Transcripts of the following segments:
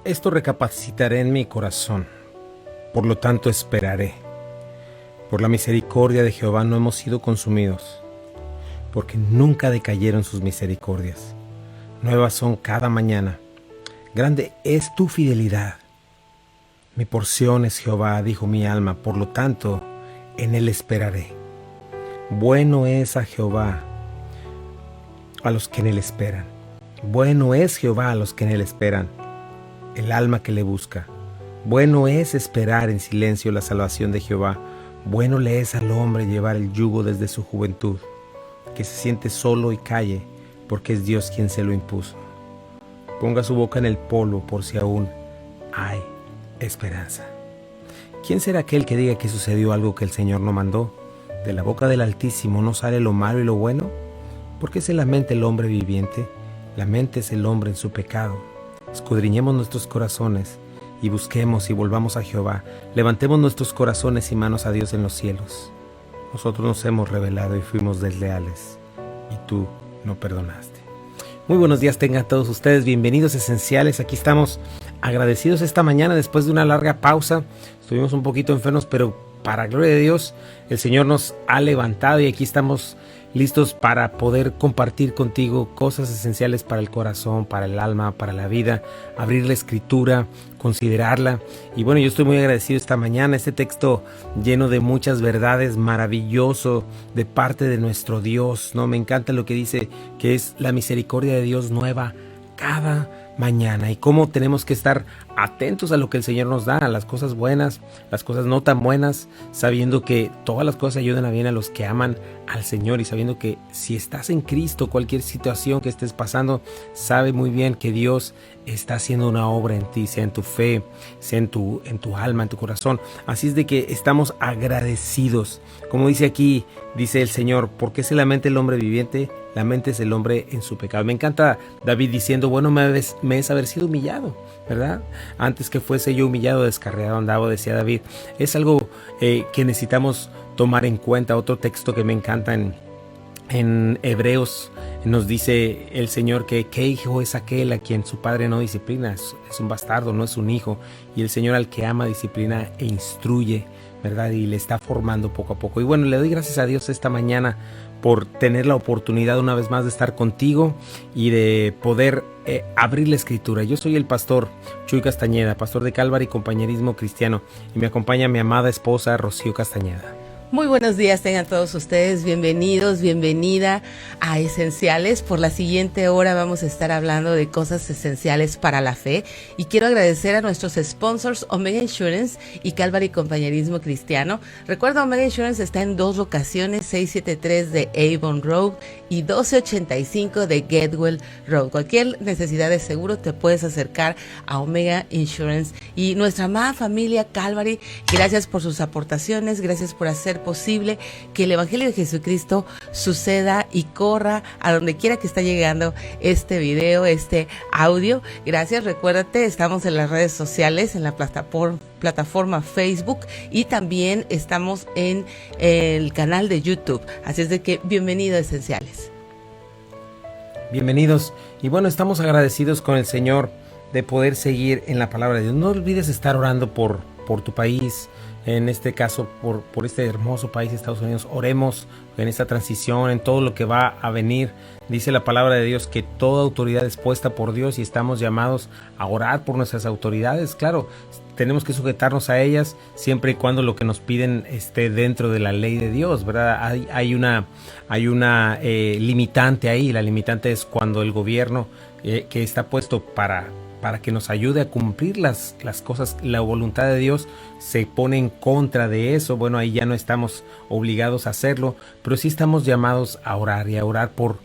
Esto recapacitaré en mi corazón, por lo tanto esperaré. Por la misericordia de Jehová no hemos sido consumidos, porque nunca decayeron sus misericordias. Nuevas son cada mañana. Grande es tu fidelidad. Mi porción es Jehová, dijo mi alma, por lo tanto, en él esperaré. Bueno es a Jehová a los que en él esperan. Bueno es Jehová a los que en él esperan, el alma que le busca. Bueno es esperar en silencio la salvación de Jehová. Bueno le es al hombre llevar el yugo desde su juventud, que se siente solo y calle, porque es Dios quien se lo impuso. Ponga su boca en el polvo por si aún hay esperanza. ¿Quién será aquel que diga que sucedió algo que el Señor no mandó? De la boca del Altísimo no sale lo malo y lo bueno. ¿Por qué se lamenta el hombre viviente? Lamentes el hombre en su pecado. Escudriñemos nuestros corazones y busquemos y volvamos a Jehová. Levantemos nuestros corazones y manos a Dios en los cielos. Nosotros nos hemos rebelado y fuimos desleales, y tú no perdonaste. Muy buenos días tengan todos ustedes, bienvenidos esenciales. Aquí estamos agradecidos esta mañana después de una larga pausa. Estuvimos un poquito enfermos, pero para gloria de Dios, el Señor nos ha levantado y aquí estamos listos para poder compartir contigo cosas esenciales para el corazón, para el alma, para la vida, abrir la escritura, considerarla. Y bueno, yo estoy muy agradecido esta mañana, este texto lleno de muchas verdades, maravilloso de parte de nuestro Dios, ¿no? Me encanta lo que dice, que es la misericordia de Dios nueva cada mañana, y cómo tenemos que estar atentos a lo que el Señor nos da, a las cosas buenas, las cosas no tan buenas, sabiendo que todas las cosas ayudan a bien a los que aman al Señor, y sabiendo que si estás en Cristo, cualquier situación que estés pasando, sabe muy bien que Dios está haciendo una obra en ti, sea en tu fe, sea en tu alma, en tu corazón. Así es de que estamos agradecidos. Como dice aquí, dice el Señor, ¿por qué se lamenta el hombre viviente? Lamentes el hombre en su pecado. Me encanta David diciendo, bueno, me es haber sido humillado, ¿verdad? Antes que fuese yo humillado, descarriado andaba, decía David. Es algo que necesitamos tomar en cuenta. Otro texto que me encanta en Hebreos nos dice el Señor que ¿qué hijo es aquel a quien su padre no disciplina? Es un bastardo, no es un hijo. Y el Señor al que ama disciplina e instruye, ¿verdad? Y le está formando poco a poco. Y bueno, le doy gracias a Dios esta mañana por tener la oportunidad una vez más de estar contigo y de poder abrir la escritura. Yo soy el pastor Chuy Castañeda, pastor de Calvary Compañerismo Cristiano, y me acompaña mi amada esposa Rocío Castañeda. Muy buenos días tengan todos ustedes, bienvenidos, bienvenida a Esenciales. Por la siguiente hora vamos a estar hablando de cosas esenciales para la fe, y quiero agradecer a nuestros sponsors Omega Insurance y Calvary Compañerismo Cristiano. Recuerda, Omega Insurance está en dos locaciones, 673 de Avon Road y 1285 de Getwell Road. Cualquier necesidad de seguro te puedes acercar a Omega Insurance. Y nuestra amada familia Calvary, gracias por sus aportaciones, gracias por hacer posible que el Evangelio de Jesucristo suceda y corra a donde quiera que está llegando este video, este audio. Gracias, recuérdate, estamos en las redes sociales, en la plataforma Facebook, y también estamos en el canal de YouTube. Así es de que bienvenido a Esenciales. Bienvenidos, y bueno, estamos agradecidos con el Señor de poder seguir en la palabra de Dios. No olvides estar orando por tu país, en este caso por este hermoso país, Estados Unidos. Oremos en esta transición, en todo lo que va a venir. Dice la palabra de Dios que toda autoridad es puesta por Dios, y estamos llamados a orar por nuestras autoridades. Claro, tenemos que sujetarnos a ellas siempre y cuando lo que nos piden esté dentro de la ley de Dios, ¿verdad? Hay una limitante ahí. La limitante es cuando el gobierno que está puesto para que nos ayude a cumplir las cosas, la voluntad de Dios, se pone en contra de eso. Bueno, ahí ya no estamos obligados a hacerlo, pero sí estamos llamados a orar, y a orar por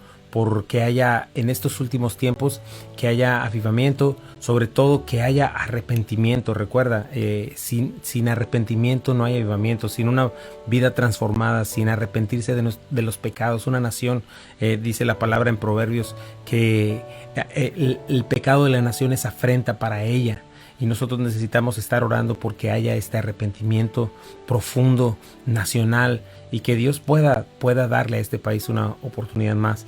que haya en estos últimos tiempos, que haya avivamiento, sobre todo que haya arrepentimiento. Recuerda, sin arrepentimiento no hay avivamiento, sin una vida transformada, sin arrepentirse de los pecados. Una nación, dice la palabra en Proverbios, que el pecado de la nación es afrenta para ella. Y nosotros necesitamos estar orando porque haya este arrepentimiento profundo, nacional, y que Dios pueda darle a este país una oportunidad más,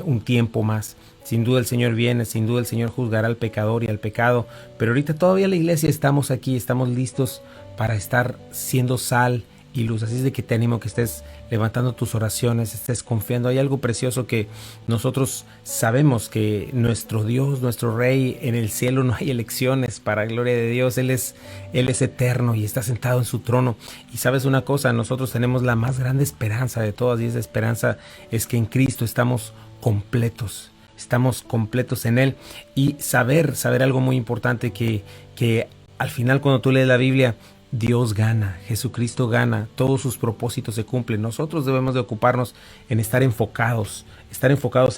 un tiempo más Sin duda el Señor viene, sin duda el Señor juzgará al pecador y al pecado, pero ahorita todavía la iglesia estamos aquí, estamos listos para estar siendo sal y luz. Así es de que te animo que estés levantando tus oraciones, estés confiando. Hay algo precioso que nosotros sabemos, que nuestro Dios, nuestro Rey, en el cielo no hay elecciones, para gloria de Dios. Él es eterno y está sentado en su trono. Y sabes una cosa, nosotros tenemos la más grande esperanza de todas, y esa esperanza es que en Cristo estamos completos. Estamos completos en Él. Y saber algo muy importante, que al final, cuando tú lees la Biblia, Dios gana, Jesucristo gana, todos sus propósitos se cumplen. Nosotros debemos de ocuparnos en estar enfocados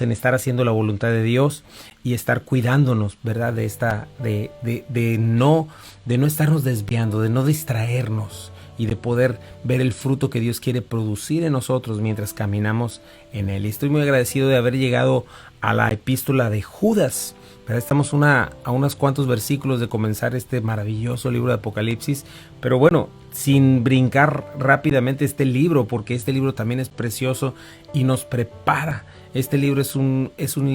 en estar haciendo la voluntad de Dios y estar cuidándonos, ¿verdad? De no estarnos desviando, de no distraernos, y de poder ver el fruto que Dios quiere producir en nosotros mientras caminamos en Él. Y estoy muy agradecido de haber llegado a la epístola de Judas. Pero estamos a unos cuantos versículos de comenzar este maravilloso libro de Apocalipsis. Pero bueno, sin brincar rápidamente este libro, porque este libro también es precioso y nos prepara. Este libro es un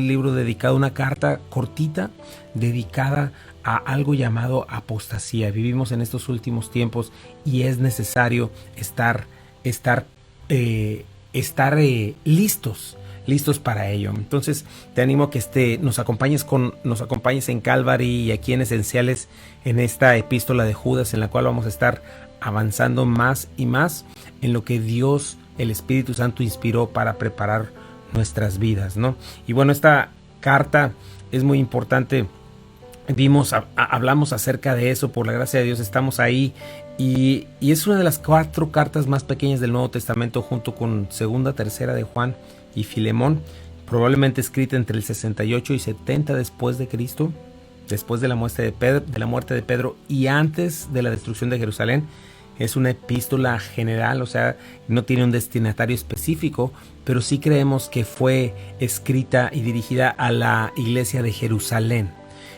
libro dedicado, una carta cortita dedicada a algo llamado apostasía. Vivimos en estos últimos tiempos y es necesario estar listos para ello. Entonces te animo a que nos acompañes en Calvary y aquí en Esenciales, en esta epístola de Judas, en la cual vamos a estar avanzando más y más en lo que Dios, el Espíritu Santo, inspiró para preparar nuestras vidas, ¿no? Y bueno, esta carta es muy importante. Hablamos acerca de eso, por la gracia de Dios estamos ahí, y es una de las 4 cartas más pequeñas del Nuevo Testamento, junto con segunda, tercera de Juan y Filemón, probablemente escrita entre el 68 y 70 después de Cristo, después de la muerte de Pedro y antes de la destrucción de Jerusalén. Es una epístola general, o sea, no tiene un destinatario específico, pero sí creemos que fue escrita y dirigida a la iglesia de Jerusalén.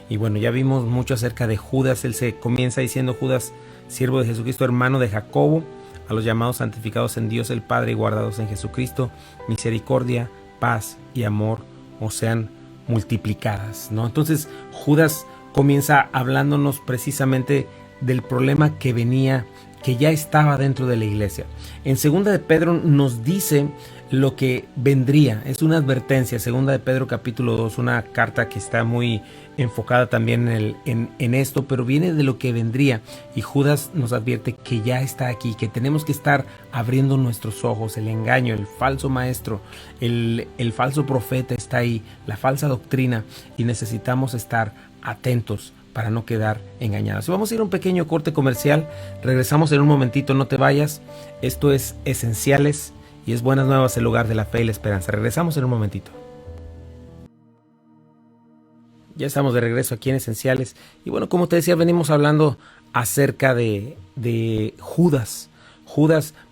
Y bueno, ya vimos mucho acerca de Judas. Él se comienza diciendo: Judas, siervo de Jesucristo, hermano de Jacobo, a los llamados santificados en Dios el Padre y guardados en Jesucristo, misericordia, paz y amor os sean multiplicadas, ¿no? Entonces Judas comienza hablándonos precisamente del problema que venía, que ya estaba dentro de la iglesia. En segunda de Pedro nos dice lo que vendría, es una advertencia. Segunda de Pedro capítulo 2, una carta que está muy enfocada también en esto, pero viene de lo que vendría, y Judas nos advierte que ya está aquí, que tenemos que estar abriendo nuestros ojos. El engaño, el falso maestro, el falso profeta está ahí, la falsa doctrina, y necesitamos estar atentos para no quedar engañados. Vamos a ir a un pequeño corte comercial, regresamos en un momentito, no te vayas. Esto es Esenciales y es Buenas Nuevas, el lugar de la fe y la esperanza. Regresamos en un momentito. Ya estamos de regreso aquí en Esenciales. Y bueno, como te decía, venimos hablando acerca de Judas.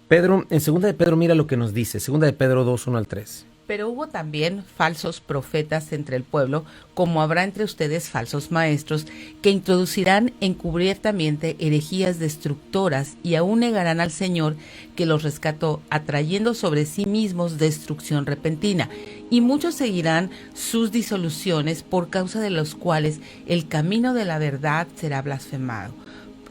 Pedro, en segunda de Pedro, mira lo que nos dice. Segunda de Pedro 2, 1 al 3. Pero hubo también falsos profetas entre el pueblo, como habrá entre ustedes falsos maestros, que introducirán encubiertamente herejías destructoras y aún negarán al Señor que los rescató, atrayendo sobre sí mismos destrucción repentina. Y muchos seguirán sus disoluciones, por causa de los cuales el camino de la verdad será blasfemado.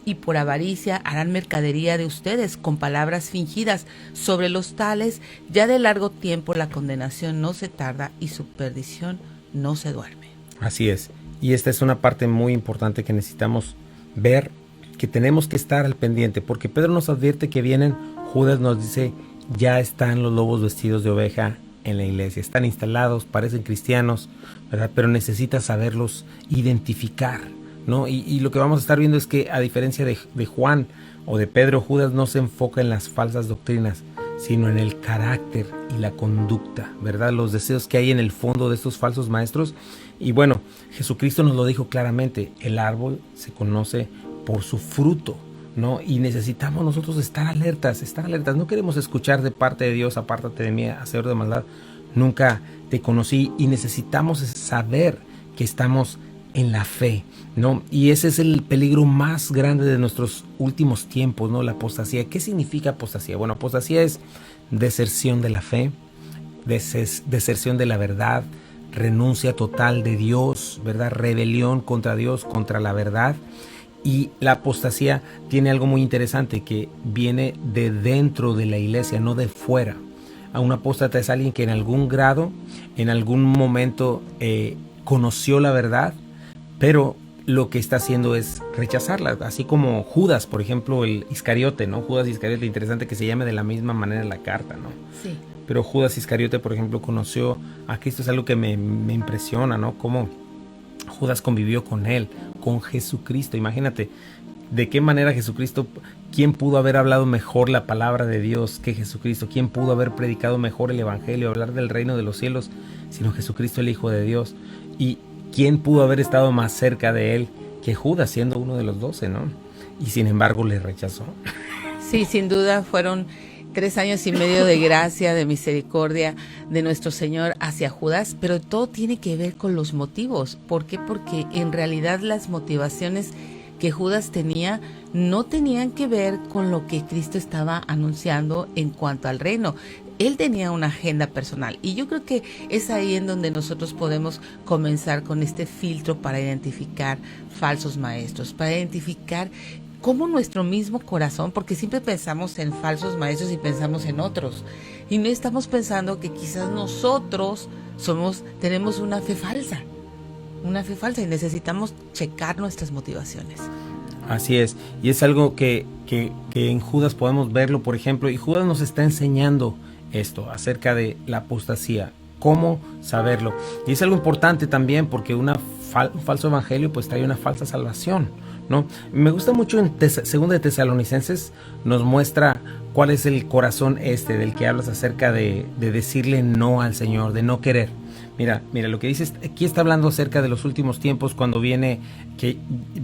Y por avaricia harán mercadería de ustedes con palabras fingidas. Sobre los tales, ya de largo tiempo la condenación no se tarda y su perdición no se duerme. Así es. Y esta es una parte muy importante que necesitamos ver, que tenemos que estar al pendiente, porque Pedro nos advierte que vienen. Judas nos dice: ya están los lobos vestidos de oveja en la iglesia. Están instalados, parecen cristianos, ¿verdad? Pero necesitas saberlos identificar, ¿no? Y lo que vamos a estar viendo es que, a diferencia de Juan o de Pedro, Judas no se enfoca en las falsas doctrinas, sino en el carácter y la conducta, ¿verdad? Los deseos que hay en el fondo de estos falsos maestros. Y bueno, Jesucristo nos lo dijo claramente: el árbol se conoce por su fruto, ¿no? Y necesitamos nosotros estar alertas. No queremos escuchar de parte de Dios: apártate de mí, hacedor de maldad, nunca te conocí. Y necesitamos saber que estamos en la fe, ¿no? Y ese es el peligro más grande de nuestros últimos tiempos, ¿no? La apostasía. ¿Qué significa apostasía? Bueno, apostasía es deserción de la fe, deserción de la verdad, renuncia total de Dios, ¿verdad? Rebelión contra Dios, contra la verdad. Y la apostasía tiene algo muy interesante, que viene de dentro de la iglesia, no de fuera. A un apóstata es alguien que en algún grado, en algún momento conoció la verdad, pero lo que está haciendo es rechazarla, así como Judas, por ejemplo, el Iscariote, ¿no? Judas Iscariote, interesante que se llame de la misma manera en la carta, ¿no? Sí. Pero Judas Iscariote, por ejemplo, conoció a Cristo. Es algo que me impresiona, ¿no? Cómo Judas convivió con él, con Jesucristo. Imagínate, de qué manera Jesucristo, ¿quién pudo haber hablado mejor la palabra de Dios que Jesucristo? ¿Quién pudo haber predicado mejor el evangelio, hablar del reino de los cielos, sino Jesucristo, el Hijo de Dios? Y ¿quién pudo haber estado más cerca de él que Judas, siendo uno de los 12, ¿no? Y sin embargo le rechazó. Sí, sin duda fueron 3 años y medio de gracia, de misericordia de nuestro Señor hacia Judas, pero todo tiene que ver con los motivos. ¿Por qué? Porque en realidad las motivaciones que Judas tenía no tenían que ver con lo que Cristo estaba anunciando en cuanto al reino. Él tenía una agenda personal, y yo creo que es ahí en donde nosotros podemos comenzar con este filtro para identificar falsos maestros, para identificar cómo nuestro mismo corazón, porque siempre pensamos en falsos maestros y pensamos en otros, y no estamos pensando que quizás nosotros tenemos una fe falsa, y necesitamos checar nuestras motivaciones. Así es, y es algo que en Judas podemos verlo, por ejemplo, y Judas nos está enseñando esto acerca de la apostasía, cómo saberlo. Y es algo importante también, porque un falso evangelio pues trae una falsa salvación, ¿no? Me gusta mucho en Segunda de Tesalonicenses, nos muestra cuál es el corazón del que hablas acerca de decirle no al Señor, de no querer. Mira lo que dice aquí, está hablando acerca de los últimos tiempos, cuando viene, que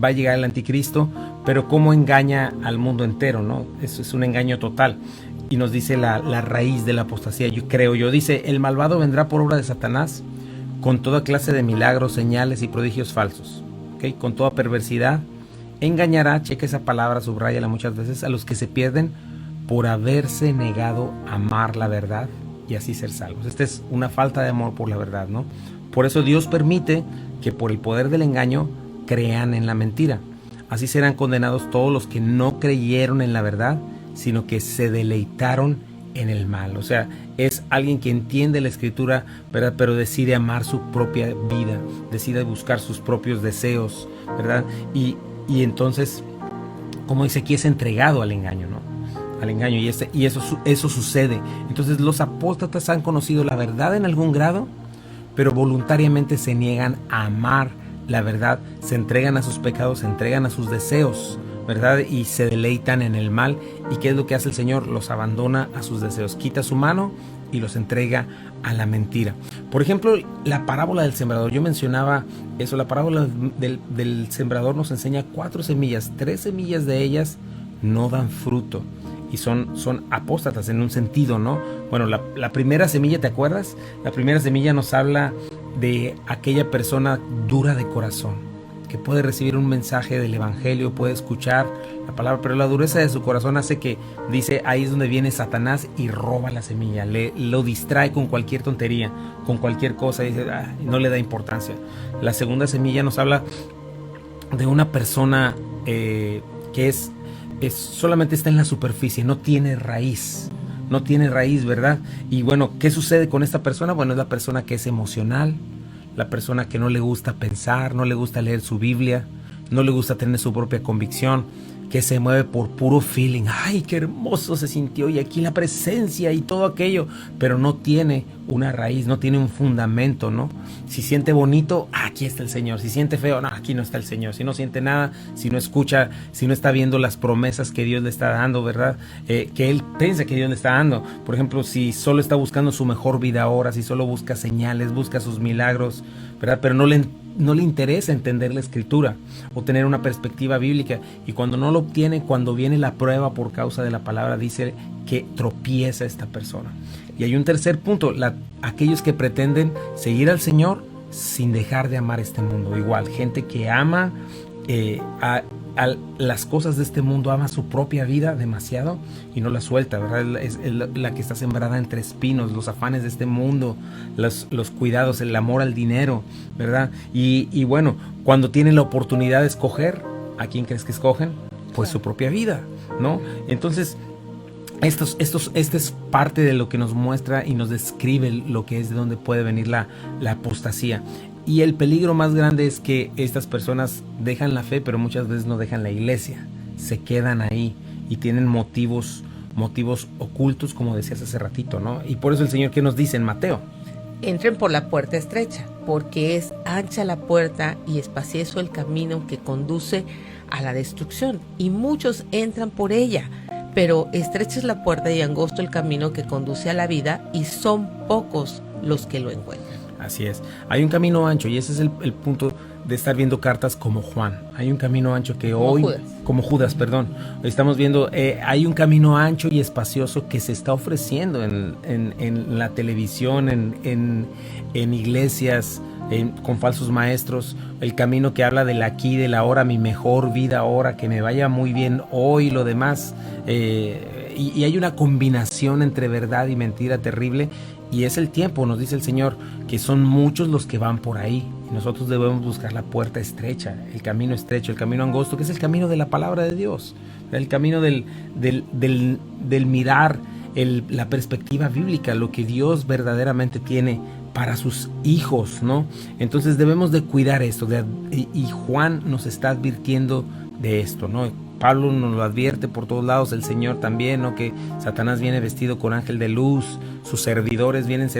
va a llegar el anticristo, pero cómo engaña al mundo entero, ¿no? Eso es un engaño total. Y nos dice la raíz de la apostasía, dice: el malvado vendrá por obra de Satanás, con toda clase de milagros, señales y prodigios falsos, ¿okay? Con toda perversidad, engañará, checa esa palabra, subráyala muchas veces, a los que se pierden por haberse negado a amar la verdad y así ser salvos. Esta es una falta de amor por la verdad, ¿no? Por eso Dios permite que por el poder del engaño crean en la mentira. Así serán condenados todos los que no creyeron en la verdad, sino que se deleitaron en el mal. O sea, es alguien que entiende la escritura, ¿verdad? Pero decide amar su propia vida, decide buscar sus propios deseos, ¿verdad? Y entonces, como dice aquí, es entregado al engaño, ¿no? Al engaño, y eso sucede. Entonces los apóstatas han conocido la verdad en algún grado, pero voluntariamente se niegan a amar la verdad, se entregan a sus pecados, se entregan a sus deseos, ¿verdad? Y se deleitan en el mal. ¿Y qué es lo que hace el Señor? Los abandona a sus deseos, quita su mano y los entrega a la mentira. Por ejemplo, la parábola del sembrador. Yo mencionaba eso, la parábola del sembrador nos enseña 4 semillas, 3 semillas de ellas no dan fruto y son apóstatas en un sentido, ¿no? Bueno, la primera semilla, ¿te acuerdas? La primera semilla nos habla de aquella persona dura de corazón, que puede recibir un mensaje del evangelio, puede escuchar la palabra, pero la dureza de su corazón hace que, dice, ahí es donde viene Satanás y roba la semilla, lo distrae con cualquier tontería, con cualquier cosa, y dice, no le da importancia. La segunda semilla nos habla de una persona que solamente está en la superficie, no tiene raíz, ¿verdad? Y bueno, ¿qué sucede con esta persona? Bueno, es la persona que es emocional, la persona que no le gusta pensar, no le gusta leer su Biblia, no le gusta tener su propia convicción, que se mueve por puro feeling. ¡Ay, qué hermoso se sintió! Y aquí la presencia y todo aquello, pero no tiene una raíz, no tiene un fundamento, ¿no? Si siente bonito, aquí está el Señor. Si siente feo, no, aquí no está el Señor. Si no siente nada, si no escucha, si no está viendo las promesas que Dios le está dando, ¿verdad? Que él piensa que Dios le está dando. Por ejemplo, si solo está buscando su mejor vida ahora, si solo busca señales, busca sus milagros, ¿verdad? Pero no le interesa entender la escritura o tener una perspectiva bíblica, y cuando no lo obtiene, cuando viene la prueba por causa de la palabra, dice que tropieza esta persona. Y hay un tercer punto, aquellos que pretenden seguir al Señor sin dejar de amar este mundo. Igual, gente que ama las cosas de este mundo, ama su propia vida demasiado y no la suelta, ¿verdad? Es la que está sembrada entre espinos, los afanes de este mundo, los cuidados, el amor al dinero, ¿verdad? Y bueno, cuando tienen la oportunidad de escoger, ¿a quién crees que escogen? Pues su propia vida, ¿no? Entonces, esta es parte de lo que nos muestra y nos describe lo que es, de dónde puede venir la apostasía. Y el peligro más grande es que estas personas dejan la fe, pero muchas veces no dejan la iglesia, se quedan ahí y tienen motivos ocultos, como decías hace ratito, ¿no? Y por eso el Señor, ¿qué nos dice en Mateo? Entren por la puerta estrecha, porque es ancha la puerta y espacioso el camino que conduce a la destrucción, y muchos entran por ella. Pero estrecha es la puerta y angosto el camino que conduce a la vida, y son pocos los que lo encuentran. Así es, hay un camino ancho, y ese es el punto de estar viendo cartas como Juan. Hay un camino ancho que como Judas, estamos viendo, hay un camino ancho y espacioso que se está ofreciendo en la televisión, en iglesias, con falsos maestros. El camino que habla del aquí, del ahora, mi mejor vida ahora, que me vaya muy bien hoy, lo demás. Y hay una combinación entre verdad y mentira terrible. Y es el tiempo, nos dice el Señor, que son muchos los que van por ahí. Y nosotros debemos buscar la puerta estrecha, el camino estrecho, el camino angosto, que es el camino de la palabra de Dios. El camino del mirar la perspectiva bíblica, lo que Dios verdaderamente tiene para sus hijos, ¿no? Entonces debemos de cuidar esto. Y Juan nos está advirtiendo de esto, ¿no? Pablo nos lo advierte por todos lados, el Señor también, ¿no? Que Satanás viene vestido con ángel de luz, sus servidores vienen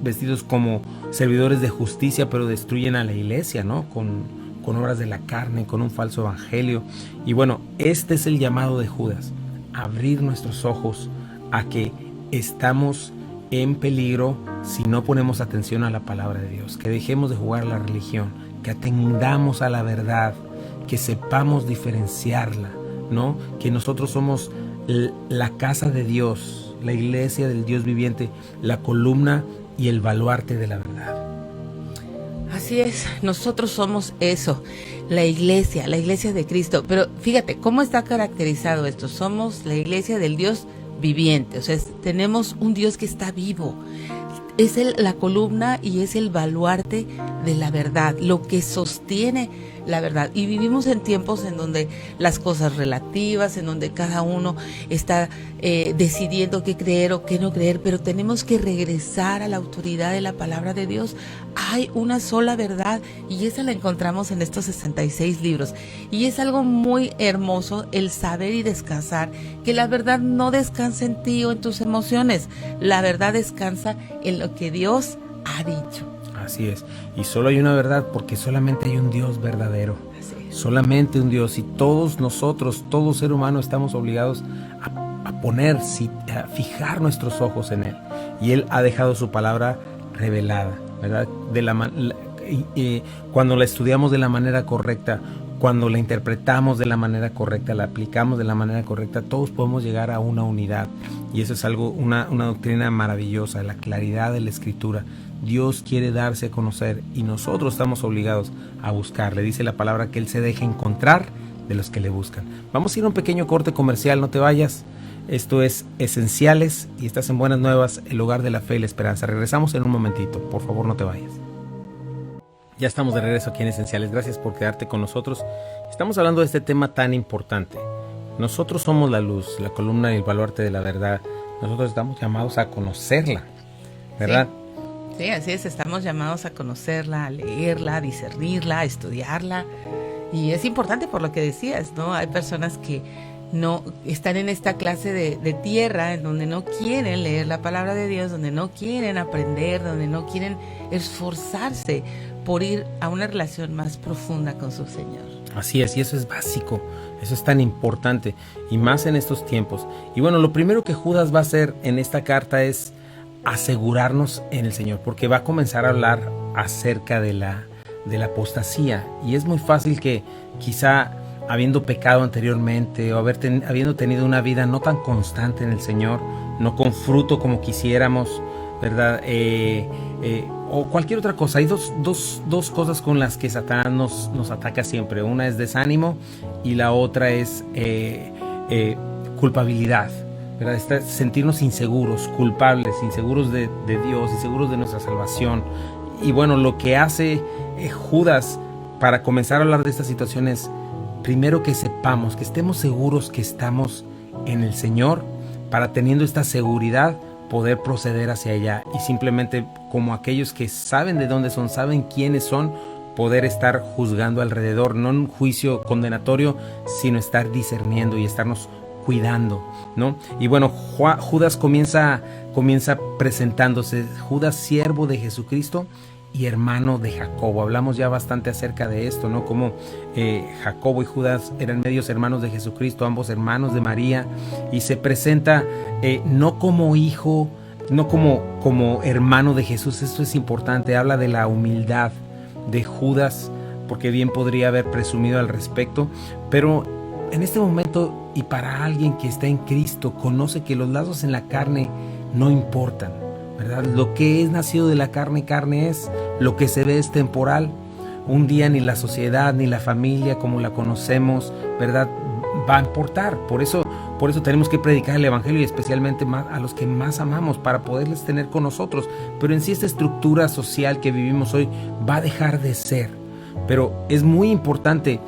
vestidos como servidores de justicia, pero destruyen a la iglesia, ¿no? Con obras de la carne, con un falso evangelio. Y bueno, este es el llamado de Judas, abrir nuestros ojos a que estamos en peligro si no ponemos atención a la palabra de Dios, que dejemos de jugar a la religión, que atendamos a la verdad, que sepamos diferenciarla, ¿no? Que nosotros somos la casa de Dios, la iglesia del Dios viviente, la columna y el baluarte de la verdad. Así es, nosotros somos eso, la iglesia de Cristo. Pero fíjate, ¿cómo está caracterizado esto? Somos la iglesia del Dios viviente, o sea, tenemos un Dios que está vivo. Es la columna y es el baluarte de la verdad, lo que sostiene la verdad. Y vivimos en tiempos en donde las cosas relativas, en donde cada uno está decidiendo qué creer o qué no creer, pero tenemos que regresar a la autoridad de la palabra de Dios. Hay una sola verdad y esa la encontramos en estos 66 libros. Y es algo muy hermoso el saber y descansar que la verdad no descansa en ti o en tus emociones. La verdad descansa en lo que Dios ha dicho. Así es, y solo hay una verdad porque solamente hay un Dios verdadero, solamente un Dios, y todos nosotros, todo ser humano estamos obligados a fijar nuestros ojos en Él, y Él ha dejado su palabra revelada, ¿verdad? Cuando la estudiamos de la manera correcta, cuando la interpretamos de la manera correcta, la aplicamos de la manera correcta, todos podemos llegar a una unidad, y eso es algo, una doctrina maravillosa, la claridad de la Escritura. Dios quiere darse a conocer y nosotros estamos obligados a buscarle. Dice la palabra que Él se deja encontrar de los que le buscan. Vamos a ir a un pequeño corte comercial, no te vayas. Esto es Esenciales y estás en Buenas Nuevas, el hogar de la fe y la esperanza. Regresamos en un momentito, por favor no te vayas. Ya estamos de regreso aquí en Esenciales, gracias por quedarte con nosotros. Estamos hablando de este tema tan importante. Nosotros somos la luz, la columna y el baluarte de la verdad. Nosotros estamos llamados a conocerla, ¿verdad? Sí, así es, estamos llamados a conocerla, a leerla, a discernirla, a estudiarla. Y es importante por lo que decías, ¿no? Hay personas que no están en esta clase de tierra en donde no quieren leer la palabra de Dios, donde no quieren aprender, donde no quieren esforzarse por ir a una relación más profunda con su Señor. Así es, y eso es básico, eso es tan importante, y más en estos tiempos. Y bueno, lo primero que Judas va a hacer en esta carta es asegurarnos en el Señor, porque va a comenzar a hablar acerca de la apostasía, y es muy fácil que quizá habiendo pecado anteriormente o habiendo tenido una vida no tan constante en el Señor, no con fruto como quisiéramos, ¿verdad? o cualquier otra cosa. Hay dos cosas con las que Satanás nos ataca siempre. Una es desánimo y la otra es culpabilidad, ¿verdad? Sentirnos inseguros, culpables, inseguros de Dios, inseguros de nuestra salvación. Y bueno, lo que hace Judas para comenzar a hablar de estas situaciones, primero que sepamos, que estemos seguros que estamos en el Señor, para teniendo esta seguridad poder proceder hacia allá y simplemente como aquellos que saben de dónde son, saben quiénes son, poder estar juzgando alrededor, no en un juicio condenatorio, sino estar discerniendo y estarnos cuidando, ¿no? Y bueno, Judas comienza presentándose, Judas, siervo de Jesucristo y hermano de Jacobo. Hablamos ya bastante acerca de esto, ¿no? Como Jacobo y Judas eran medios hermanos de Jesucristo, ambos hermanos de María, y se presenta no como hijo, no como hermano de Jesús. Esto es importante, habla de la humildad de Judas, porque bien podría haber presumido al respecto, pero en este momento, y para alguien que está en Cristo, conoce que los lazos en la carne no importan, ¿verdad? Lo que es nacido de la carne, carne es. Lo que se ve es temporal. Un día ni la sociedad ni la familia como la conocemos, ¿verdad?, va a importar. Por eso tenemos que predicar el evangelio, y especialmente a los que más amamos, para poderles tener con nosotros. Pero en sí, esta estructura social que vivimos hoy va a dejar de ser. Pero es muy importante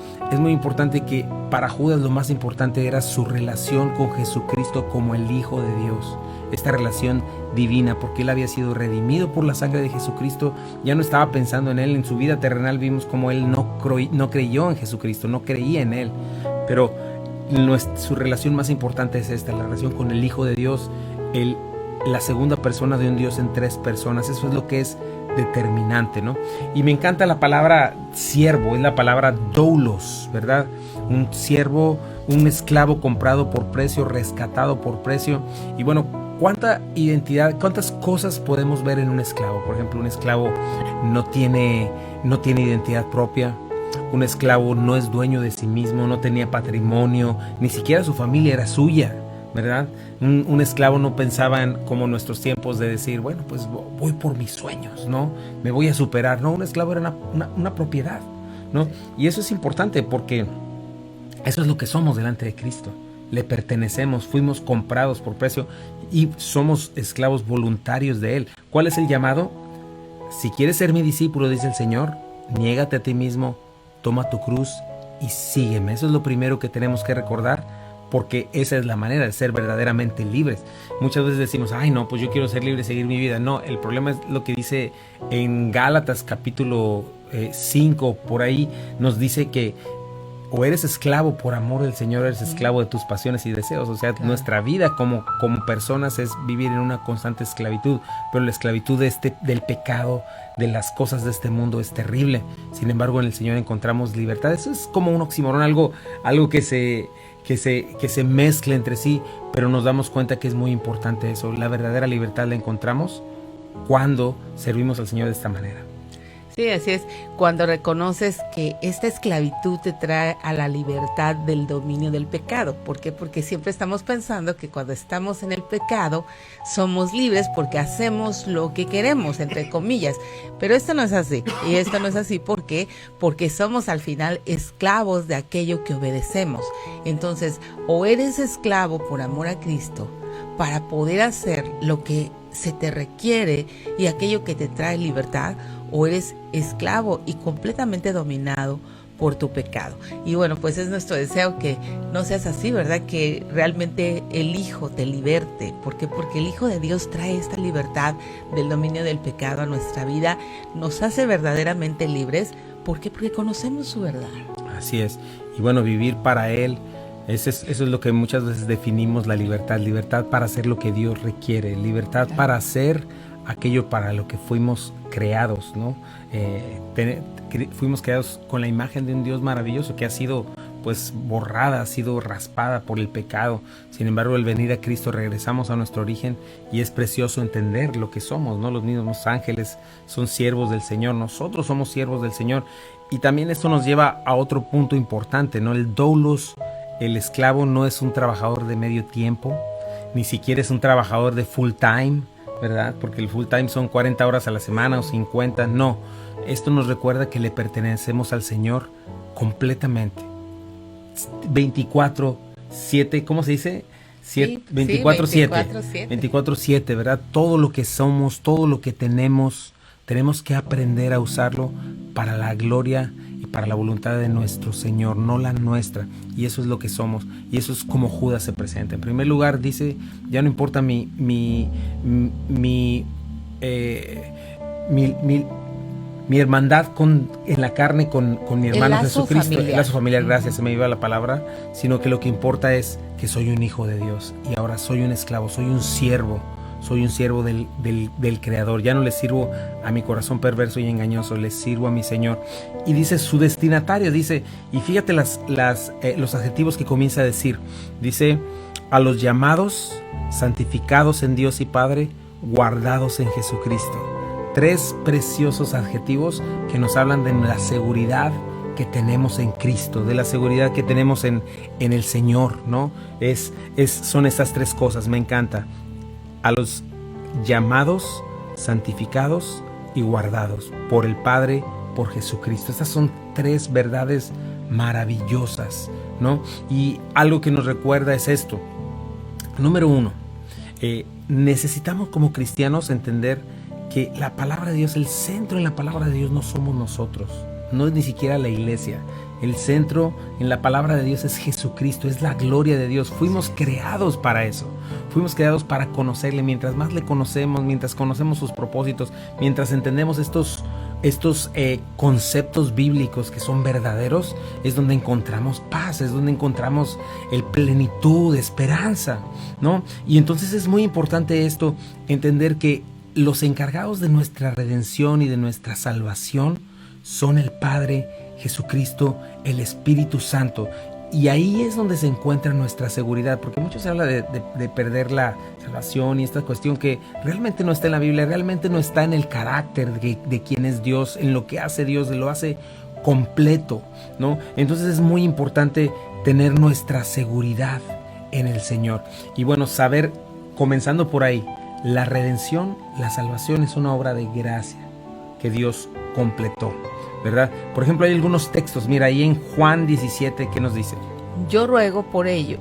que para Judas lo más importante era su relación con Jesucristo como el Hijo de Dios. Esta relación divina, porque él había sido redimido por la sangre de Jesucristo. Ya no estaba pensando en él. En su vida terrenal vimos como él no creyó en Jesucristo, no creía en él. Pero su relación más importante es esta, la relación con el Hijo de Dios, la segunda persona de un Dios en tres personas. Eso es lo que es determinante, ¿no? Y me encanta la palabra siervo, es la palabra doulos, ¿verdad? Un siervo, un esclavo comprado por precio, rescatado por precio. Y bueno, ¿cuánta identidad, cuántas cosas podemos ver en un esclavo? Por ejemplo, un esclavo no tiene identidad propia. Un esclavo no es dueño de sí mismo, no tenía patrimonio, ni siquiera su familia era suya, ¿verdad? Un esclavo no pensaba en como nuestros tiempos de decir, bueno, pues voy por mis sueños, ¿no? Me voy a superar. No, un esclavo era una propiedad, ¿no? Y eso es importante porque eso es lo que somos delante de Cristo. Le pertenecemos, fuimos comprados por precio y somos esclavos voluntarios de Él. ¿Cuál es el llamado? Si quieres ser mi discípulo, dice el Señor, niégate a ti mismo, toma tu cruz y sígueme. Eso es lo primero que tenemos que recordar, porque esa es la manera de ser verdaderamente libres. Muchas veces decimos, ay no, pues yo quiero ser libre y seguir mi vida. No, el problema es lo que dice en Gálatas capítulo 5, por ahí nos dice que o eres esclavo por amor del Señor, eres esclavo de tus pasiones y deseos. O sea, nuestra vida como personas es vivir en una constante esclavitud, pero la esclavitud del pecado, de las cosas de este mundo es terrible. Sin embargo, en el Señor encontramos libertad. Eso es como un oxímoron, algo que se mezcla entre sí, pero nos damos cuenta que es muy importante eso. La verdadera libertad la encontramos cuando servimos al Señor de esta manera. Sí, así es, cuando reconoces que esta esclavitud te trae a la libertad del dominio del pecado. ¿Por qué? Porque siempre estamos pensando que cuando estamos en el pecado somos libres porque hacemos lo que queremos, entre comillas. Pero esto no es así. Y esto no es así ¿por qué? Porque somos al final esclavos de aquello que obedecemos. Entonces, o eres esclavo por amor a Cristo para poder hacer lo que se te requiere y aquello que te trae libertad, o eres esclavo y completamente dominado por tu pecado. Y bueno, pues es nuestro deseo que no seas así, ¿verdad? Que realmente el Hijo te liberte. ¿Por qué? Porque el Hijo de Dios trae esta libertad del dominio del pecado a nuestra vida, nos hace verdaderamente libres. ¿Por qué? Porque conocemos su verdad. Así es. Y bueno, vivir para Él, eso es lo que muchas veces definimos la libertad. Libertad para hacer lo que Dios requiere, libertad para hacer aquello para lo que fuimos creados, ¿no? Fuimos creados con la imagen de un Dios maravilloso que ha sido pues borrada, ha sido raspada por el pecado. Sin embargo, al venir a Cristo regresamos a nuestro origen y es precioso entender lo que somos, ¿no? Los mismos ángeles son siervos del Señor, nosotros somos siervos del Señor. Y también esto nos lleva a otro punto importante, ¿no? El doulos, el esclavo, no es un trabajador de medio tiempo, ni siquiera es un trabajador de full time, ¿verdad? Porque el full time son 40 horas a la semana o 50. No, esto nos recuerda que le pertenecemos al Señor completamente. 24/7, ¿cómo se dice? 24/7. 24/7, ¿verdad? Todo lo que somos, todo lo que tenemos que aprender a usarlo para la gloria y para la voluntad de nuestro Señor, no la nuestra. Y eso es lo que somos. Y eso es como Judas se presenta. En primer lugar dice, ya no importa mi hermandad en la carne con mi hermano Jesucristo, el lazo familiar, gracias, se me iba la palabra, sino que lo que importa es que soy un hijo de Dios y ahora soy un esclavo, soy un siervo del Creador. Ya no le sirvo a mi corazón perverso y engañoso, le sirvo a mi Señor. Y dice su destinatario, dice, y fíjate los adjetivos que comienza a decir. Dice, a los llamados, santificados en Dios y Padre, guardados en Jesucristo. 3 preciosos adjetivos que nos hablan de la seguridad que tenemos en Cristo, de la seguridad que tenemos en el Señor, ¿no? Son estas 3 cosas, me encanta. A los llamados, santificados y guardados por el Padre, por Jesucristo. Estas son 3 verdades maravillosas, ¿no? Y algo que nos recuerda es esto. Número 1, necesitamos como cristianos entender que la palabra de Dios, el centro en la palabra de Dios no somos nosotros, no es ni siquiera la iglesia. El centro en la palabra de Dios es Jesucristo, es la gloria de Dios. Fuimos creados para eso, fuimos creados para conocerle. Mientras más le conocemos, mientras conocemos sus propósitos, mientras entendemos estos conceptos bíblicos que son verdaderos, es donde encontramos paz, es donde encontramos plenitud, esperanza, ¿no? Y entonces es muy importante esto, entender que los encargados de nuestra redención y de nuestra salvación son el Padre, Jesucristo, el Espíritu Santo. Y ahí es donde se encuentra nuestra seguridad, porque mucho se habla de perder la salvación y esta cuestión que realmente no está en la Biblia, realmente no está en el carácter de quién es Dios, en lo que hace Dios, lo hace completo, ¿no? Entonces es muy importante tener nuestra seguridad en el Señor. Y bueno, saber, comenzando por ahí, la redención, la salvación es una obra de gracia que Dios completó, ¿verdad? Por ejemplo, hay algunos textos, mira, ahí en Juan 17, ¿qué nos dice? Yo ruego por ellos,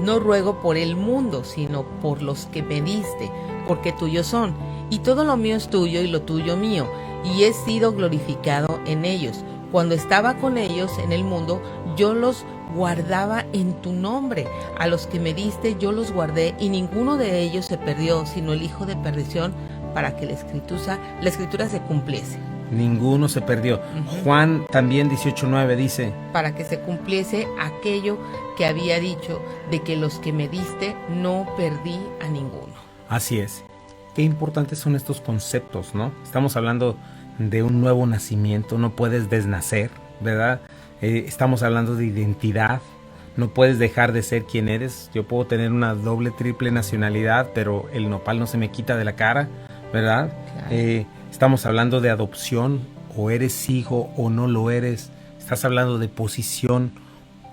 no ruego por el mundo, sino por los que me diste, porque tuyos son, y todo lo mío es tuyo y lo tuyo mío, y he sido glorificado en ellos. Cuando estaba con ellos en el mundo, yo los guardaba en tu nombre. A los que me diste yo los guardé, y ninguno de ellos se perdió, sino el hijo de perdición, para que la escritura se cumpliese. Ninguno se perdió. Juan también 18:9 dice, para que se cumpliese aquello que había dicho, de que los que me diste no perdí a ninguno. Así es. Qué importantes son estos conceptos, ¿no? Estamos hablando de un nuevo nacimiento, no puedes desnacer, ¿verdad? Estamos hablando de identidad, no puedes dejar de ser quien eres. Yo puedo tener una doble, triple nacionalidad, pero el nopal no se me quita de la cara, ¿verdad? Claro. Estamos hablando de adopción, o eres hijo o no lo eres. Estás hablando de posición,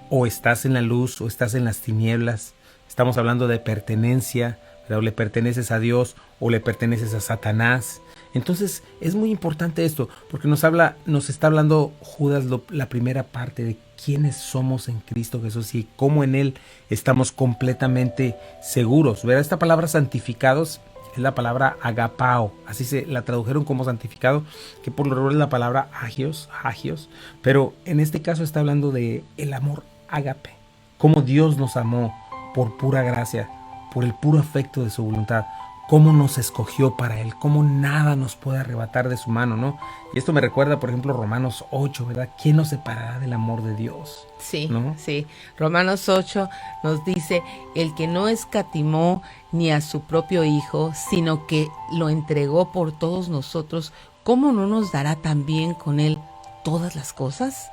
o estás en la luz o estás en las tinieblas. Estamos hablando de pertenencia, ¿verdad? O le perteneces a Dios o le perteneces a Satanás. Entonces es muy importante esto, porque nos está hablando Judas la primera parte de quiénes somos en Cristo Jesús y cómo en Él estamos completamente seguros, ¿verdad? Esta palabra santificados es la palabra agapao, así se la tradujeron como santificado, que por lo regular es la palabra agios, pero en este caso está hablando de el amor ágape, cómo Dios nos amó por pura gracia, por el puro afecto de su voluntad, cómo nos escogió para Él, cómo nada nos puede arrebatar de su mano, ¿no? Y esto me recuerda, por ejemplo, Romanos 8, ¿verdad? ¿Quién nos separará del amor de Dios? Sí, ¿no? Sí. Romanos 8 nos dice, el que no escatimó ni a su propio Hijo, sino que lo entregó por todos nosotros, ¿cómo no nos dará también con Él todas las cosas?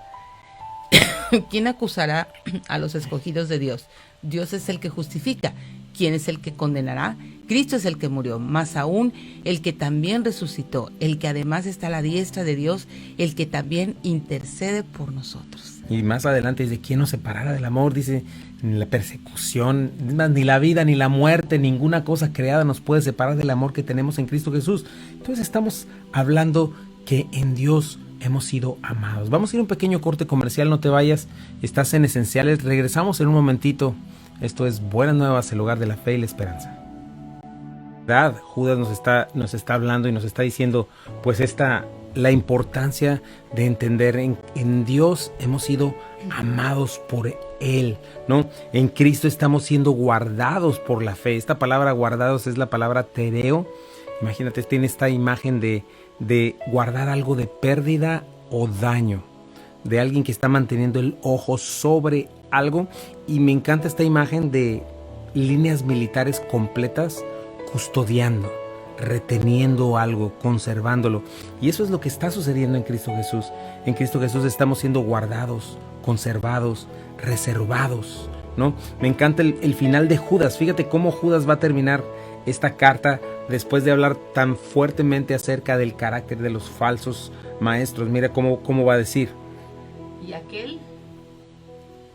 ¿Quién acusará a los escogidos de Dios? Dios es el que justifica. ¿Quién es el que condenará? Cristo es el que murió, más aún el que también resucitó, el que además está a la diestra de Dios, el que también intercede por nosotros. Y más adelante dice, ¿quién nos separará del amor? Dice, ni la persecución, ni la vida, ni la muerte, ninguna cosa creada nos puede separar del amor que tenemos en Cristo Jesús. Entonces estamos hablando que en Dios hemos sido amados. Vamos a ir a un pequeño corte comercial, no te vayas, estás en Esenciales, regresamos en un momentito. Esto es Buenas Nuevas, el hogar de la fe y la esperanza. Judas nos está hablando y nos está diciendo, pues la importancia de entender en Dios hemos sido amados por Él, ¿no? En Cristo estamos siendo guardados por la fe. Esta palabra guardados es la palabra tereo. Imagínate, tiene esta imagen de guardar algo de pérdida o daño, de alguien que está manteniendo el ojo sobre algo. Y me encanta esta imagen de líneas militares completas custodiando, reteniendo algo, conservándolo. Y eso es lo que está sucediendo en Cristo Jesús. En Cristo Jesús estamos siendo guardados, conservados, reservados, ¿no? Me encanta el final de Judas. Fíjate cómo Judas va a terminar esta carta después de hablar tan fuertemente acerca del carácter de los falsos maestros. Mira cómo va a decir.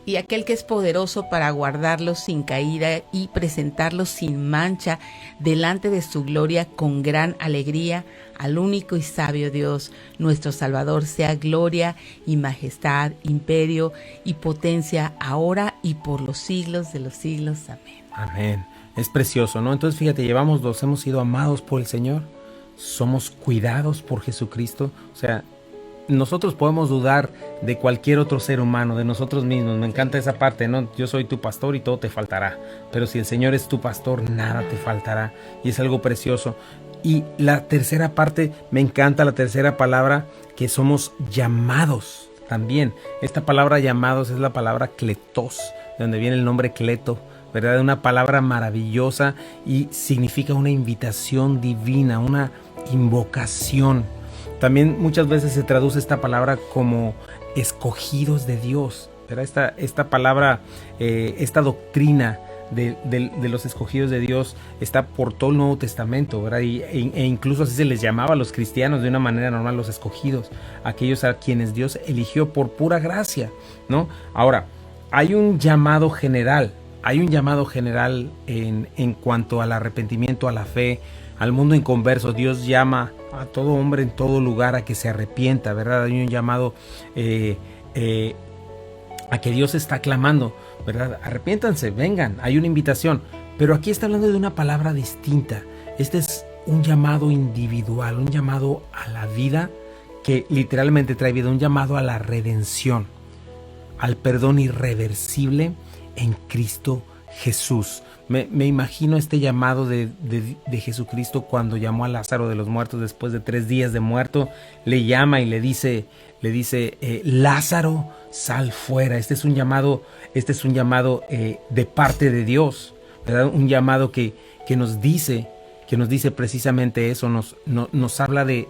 Y aquel que es poderoso para guardarlos sin caída y presentarlos sin mancha delante de su gloria con gran alegría, al único y sabio Dios, nuestro Salvador, sea gloria y majestad, imperio y potencia, ahora y por los siglos de los siglos. Amén. Amén. Es precioso, ¿no? Entonces fíjate, llevamos dos, hemos sido amados por el Señor, somos cuidados por Jesucristo. O sea, nosotros podemos dudar de cualquier otro ser humano, de nosotros mismos. Me encanta esa parte, ¿no? Yo soy tu pastor y todo te faltará. Pero si el Señor es tu pastor, nada te faltará. Y es algo precioso. Y la tercera parte, me encanta la tercera palabra, que somos llamados también. Esta palabra llamados es la palabra kletos, de donde viene el nombre Cleto, ¿verdad? Una palabra maravillosa y significa una invitación divina, una invocación. También muchas veces se traduce esta palabra como escogidos de Dios, ¿verdad? Esta palabra, esta doctrina de los escogidos de Dios está por todo el Nuevo Testamento, ¿verdad? E incluso así se les llamaba a los cristianos de una manera normal, los escogidos, aquellos a quienes Dios eligió por pura gracia, ¿no? Ahora, hay un llamado general en cuanto al arrepentimiento, a la fe, al mundo inconverso. Dios llama a todo hombre en todo lugar a que se arrepienta, ¿verdad? Hay un llamado a que Dios está clamando, ¿verdad? Arrepiéntanse, vengan, hay una invitación. Pero aquí está hablando de una palabra distinta. Este es un llamado individual, un llamado a la vida que literalmente trae vida, un llamado a la redención, al perdón irreversible en Cristo Jesús. Me imagino este llamado de Jesucristo cuando llamó a Lázaro de los muertos después de 3 días de muerto. Le llama y le dice, Lázaro, sal fuera. Este es un llamado de parte de Dios, ¿verdad? Un llamado que nos dice precisamente eso. Nos habla de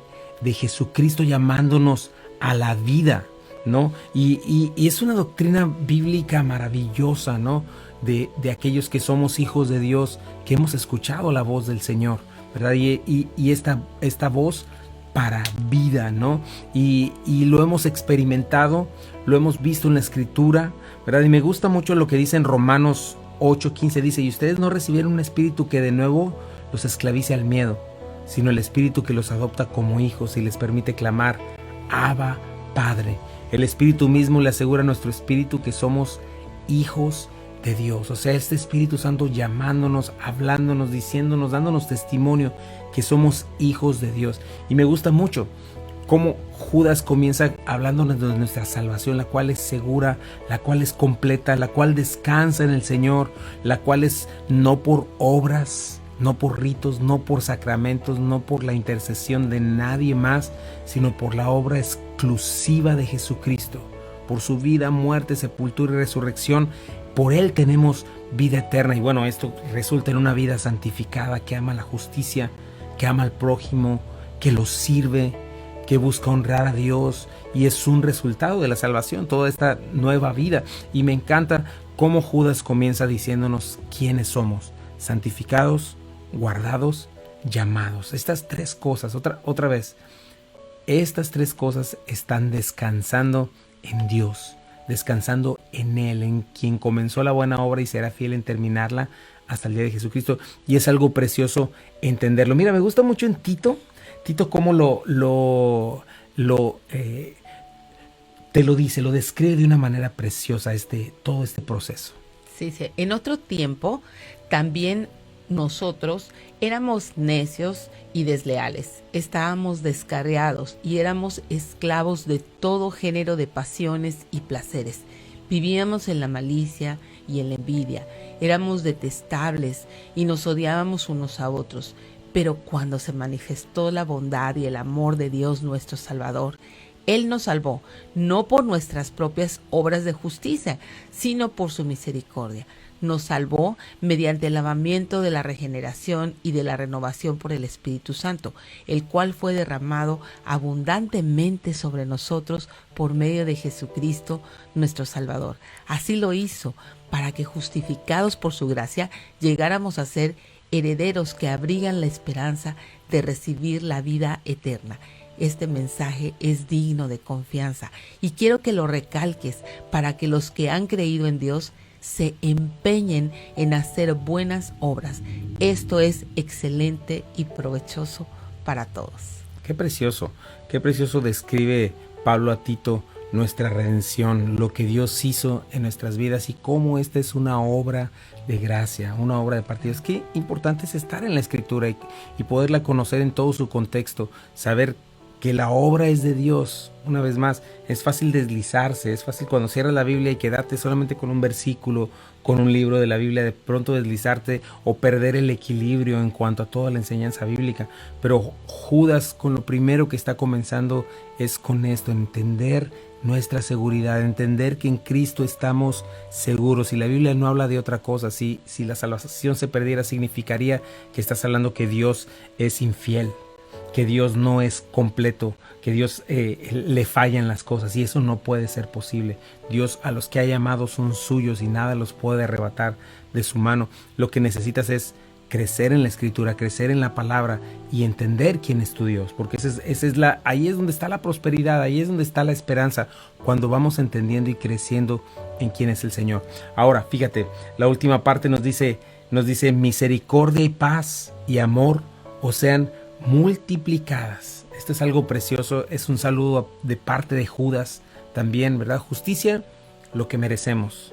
Jesucristo llamándonos a la vida, ¿no? Y es una doctrina bíblica maravillosa, ¿no? De aquellos que somos hijos de Dios, que hemos escuchado la voz del Señor, ¿verdad? Y esta voz para vida, ¿no? Y lo hemos experimentado, lo hemos visto en la Escritura, ¿verdad? Y me gusta mucho lo que dice en Romanos 8:15, dice, y ustedes no recibieron un espíritu que de nuevo los esclavice al miedo, sino el espíritu que los adopta como hijos y les permite clamar, Abba, Padre. El Espíritu mismo le asegura a nuestro espíritu que somos hijos de Dios. O sea, este Espíritu Santo llamándonos, hablándonos, diciéndonos, dándonos testimonio que somos hijos de Dios. Y me gusta mucho cómo Judas comienza hablándonos de nuestra salvación, la cual es segura, la cual es completa, la cual descansa en el Señor, la cual es no por obras, no por ritos, no por sacramentos, no por la intercesión de nadie más, sino por la obra exclusiva de Jesucristo, por su vida, muerte, sepultura y resurrección. Por Él tenemos vida eterna. Y bueno, esto resulta en una vida santificada, que ama la justicia, que ama al prójimo, que lo sirve, que busca honrar a Dios. Y es un resultado de la salvación, toda esta nueva vida. Y me encanta cómo Judas comienza diciéndonos quiénes somos: santificados, guardados, llamados. Estas 3 cosas, otra vez, estas 3 cosas están descansando en Dios. descansando en Él, en quien comenzó la buena obra y será fiel en terminarla hasta el día de Jesucristo. Y es algo precioso entenderlo. Mira, me gusta mucho en Tito cómo te lo dice, lo describe de una manera preciosa todo este proceso. Sí, sí. En otro tiempo también nosotros éramos necios y desleales, estábamos descarriados y éramos esclavos de todo género de pasiones y placeres. Vivíamos en la malicia y en la envidia, éramos detestables y nos odiábamos unos a otros. Pero cuando se manifestó la bondad y el amor de Dios nuestro Salvador, Él nos salvó, no por nuestras propias obras de justicia, sino por su misericordia. Nos salvó mediante el lavamiento de la regeneración y de la renovación por el Espíritu Santo, el cual fue derramado abundantemente sobre nosotros por medio de Jesucristo, nuestro Salvador. Así lo hizo para que, justificados por su gracia, llegáramos a ser herederos que abrigan la esperanza de recibir la vida eterna. Este mensaje es digno de confianza y quiero que lo recalques para que los que han creído en Dios se empeñen en hacer buenas obras. Esto es excelente y provechoso para todos. Qué precioso describe Pablo a Tito nuestra redención, lo que Dios hizo en nuestras vidas y cómo esta es una obra de gracia, una obra de parte de Dios. Qué importante es estar en la Escritura y poderla conocer en todo su contexto, saber que la obra es de Dios. Una vez más, es fácil deslizarse, es fácil cuando cierras la Biblia y quedarte solamente con un versículo, con un libro de la Biblia, de pronto deslizarte o perder el equilibrio en cuanto a toda la enseñanza bíblica. Pero Judas, con lo primero que está comenzando es con esto, entender nuestra seguridad, entender que en Cristo estamos seguros. Y la Biblia no habla de otra cosa. Si la salvación se perdiera, significaría que estás hablando que Dios es infiel, que Dios no es completo, que Dios le fallan las cosas, y eso no puede ser posible. Dios a los que ha llamado son suyos y nada los puede arrebatar de su mano. Lo que necesitas es crecer en la Escritura, crecer en la palabra y entender quién es tu Dios, porque ahí es donde está la prosperidad, ahí es donde está la esperanza, cuando vamos entendiendo y creciendo en quién es el Señor. Ahora, fíjate, la última parte nos dice misericordia y paz y amor os sean multiplicadas. Esto es algo precioso, es un saludo de parte de Judas también, ¿verdad? Justicia, lo que merecemos.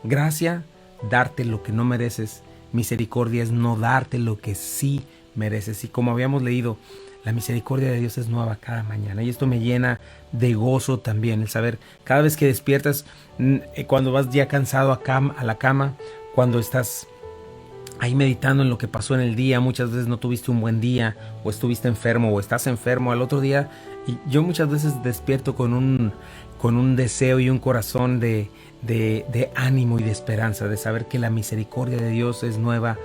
Gracia, darte lo que no mereces. Misericordia es no darte lo que sí mereces. Y como habíamos leído, la misericordia de Dios es nueva cada mañana. Y esto me llena de gozo también, el saber, cada vez que despiertas, cuando vas ya cansado a la cama, cuando estás ahí meditando en lo que pasó en el día, muchas veces no tuviste un buen día, o estuviste enfermo, o estás enfermo al otro día. Y yo muchas veces despierto con un deseo y un corazón de ánimo y de esperanza, de saber que la misericordia de Dios es nueva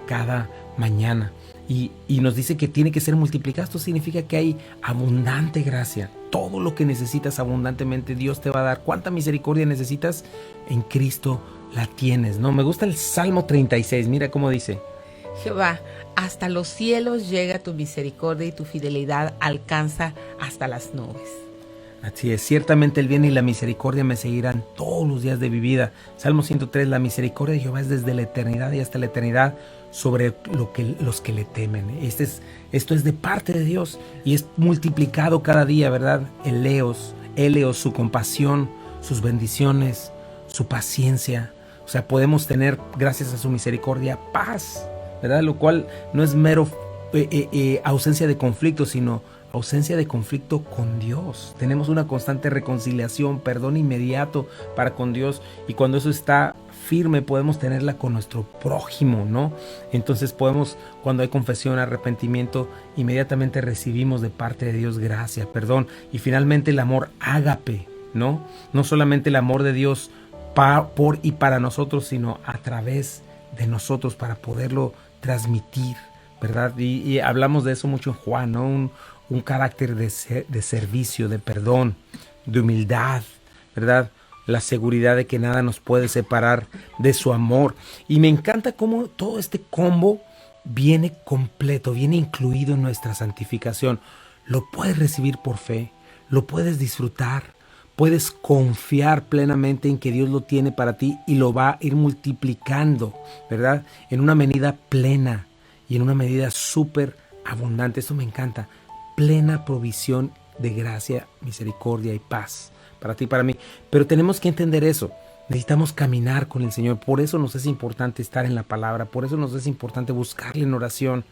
cada mañana. Y nos dice que tiene que ser multiplicada. Esto significa que hay abundante gracia. Todo lo que necesitas abundantemente Dios te va a dar. ¿Cuánta misericordia necesitas? En Cristo la tienes, ¿no? Me gusta el Salmo 36, mira cómo dice: Jehová, hasta los cielos llega tu misericordia y tu fidelidad alcanza hasta las nubes. Así es, ciertamente el bien y la misericordia me seguirán todos los días de mi vida. Salmo 103, la misericordia de Jehová es desde la eternidad y hasta la eternidad sobre los que le temen. Esto es de parte de Dios y es multiplicado cada día, ¿verdad? Eleos, su compasión, sus bendiciones, su paciencia. O sea, podemos tener, gracias a su misericordia, paz, ¿verdad? Lo cual no es mero ausencia de conflicto, sino ausencia de conflicto con Dios. Tenemos una constante reconciliación, perdón inmediato para con Dios, y cuando eso está firme podemos tenerla con nuestro prójimo, ¿no? Entonces podemos, cuando hay confesión, arrepentimiento, inmediatamente recibimos de parte de Dios gracia, perdón, y finalmente el amor ágape, ¿no? No solamente el amor de Dios por y para nosotros, sino a través de nosotros para poderlo transmitir, ¿verdad? Y hablamos de eso mucho en Juan, ¿no? Un carácter de servicio, de perdón, de humildad, ¿verdad? La seguridad de que nada nos puede separar de su amor. Y me encanta cómo todo este combo viene completo, viene incluido en nuestra santificación. Lo puedes recibir por fe, lo puedes disfrutar, puedes confiar plenamente en que Dios lo tiene para ti y lo va a ir multiplicando, ¿verdad? En una medida plena y en una medida súper abundante. Eso me encanta. Plena provisión de gracia, misericordia y paz para ti y para mí. Pero tenemos que entender eso. Necesitamos caminar con el Señor. Por eso nos es importante estar en la palabra. Por eso nos es importante buscarle en oración.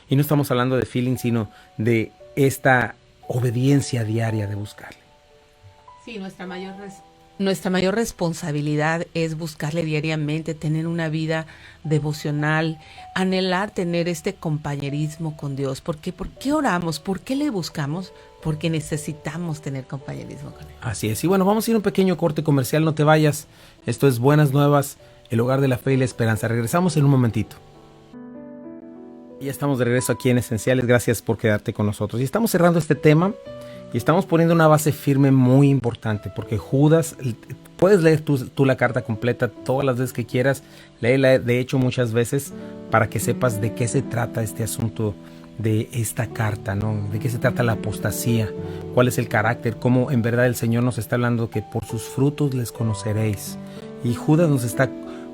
Y no estamos hablando de feeling, sino de esta obediencia diaria de buscarle. Sí, nuestra mayor responsabilidad es buscarle diariamente, tener una vida devocional, anhelar tener este compañerismo con Dios. ¿Por qué oramos? ¿Por qué le buscamos? Porque necesitamos tener compañerismo con Él. Así es. Y bueno, vamos a ir a un pequeño corte comercial. No te vayas. Esto es Buenas Nuevas, el hogar de la fe y la esperanza. Regresamos en un momentito. Ya estamos de regreso aquí en Esenciales. Gracias por quedarte con nosotros. Y estamos cerrando este tema. Y estamos poniendo una base firme muy importante, porque Judas, puedes leer tú la carta completa todas las veces que quieras, léela de hecho muchas veces para que sepas de qué se trata este asunto de esta carta, ¿no? De qué se trata la apostasía, cuál es el carácter, cómo en verdad el Señor nos está hablando que por sus frutos les conoceréis. Y Judas nos está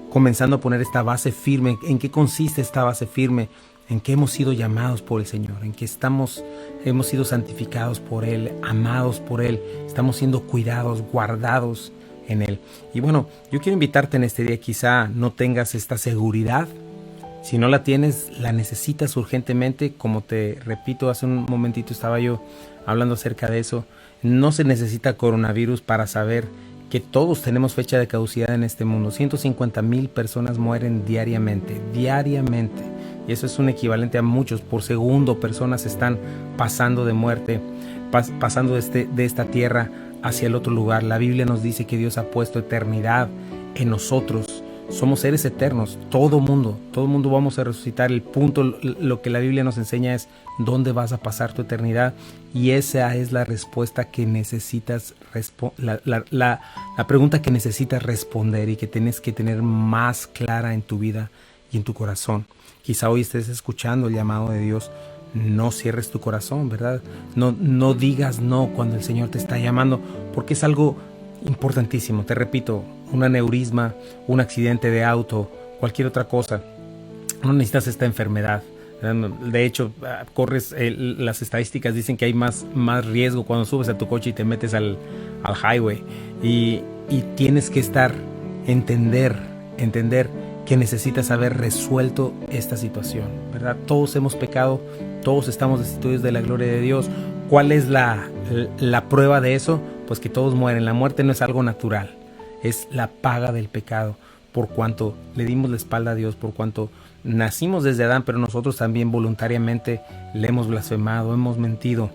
comenzando a poner esta base firme. ¿En qué consiste esta base firme? En que hemos sido llamados por el Señor, en que hemos sido santificados por Él, amados por Él, estamos siendo cuidados, guardados en Él. Y bueno, yo quiero invitarte en este día, quizá no tengas esta seguridad. Si no la tienes, la necesitas urgentemente. Como te repito, hace un momentito estaba yo hablando acerca de eso. No se necesita coronavirus para saber que todos tenemos fecha de caducidad en este mundo. 150,000 personas mueren diariamente. Y eso es un equivalente a muchos. Por segundo, personas están pasando de muerte, pasando de esta tierra hacia el otro lugar. La Biblia nos dice que Dios ha puesto eternidad en nosotros. Somos seres eternos, todo mundo vamos a resucitar. El punto, lo que la Biblia nos enseña es dónde vas a pasar tu eternidad, y esa es la respuesta que necesitas, la pregunta que necesitas responder y que tienes que tener más clara en tu vida y en tu corazón. Quizá hoy estés escuchando el llamado de Dios. No cierres tu corazón, ¿verdad? No digas no cuando el Señor te está llamando, porque es algo importantísimo. Te repito, un aneurisma, un accidente de auto, cualquier otra cosa, no necesitas esta enfermedad. De hecho, corres, las estadísticas dicen que hay más riesgo cuando subes a tu coche y te metes al highway, y tienes que entender que necesitas haber resuelto esta situación, ¿verdad? Todos hemos pecado, todos estamos destituidos de la gloria de Dios. ¿Cuál es la prueba de eso? Pues que todos mueren. La muerte no es algo natural, es la paga del pecado, por cuanto le dimos la espalda a Dios, por cuanto nacimos desde Adán, pero nosotros también voluntariamente le hemos blasfemado, hemos mentido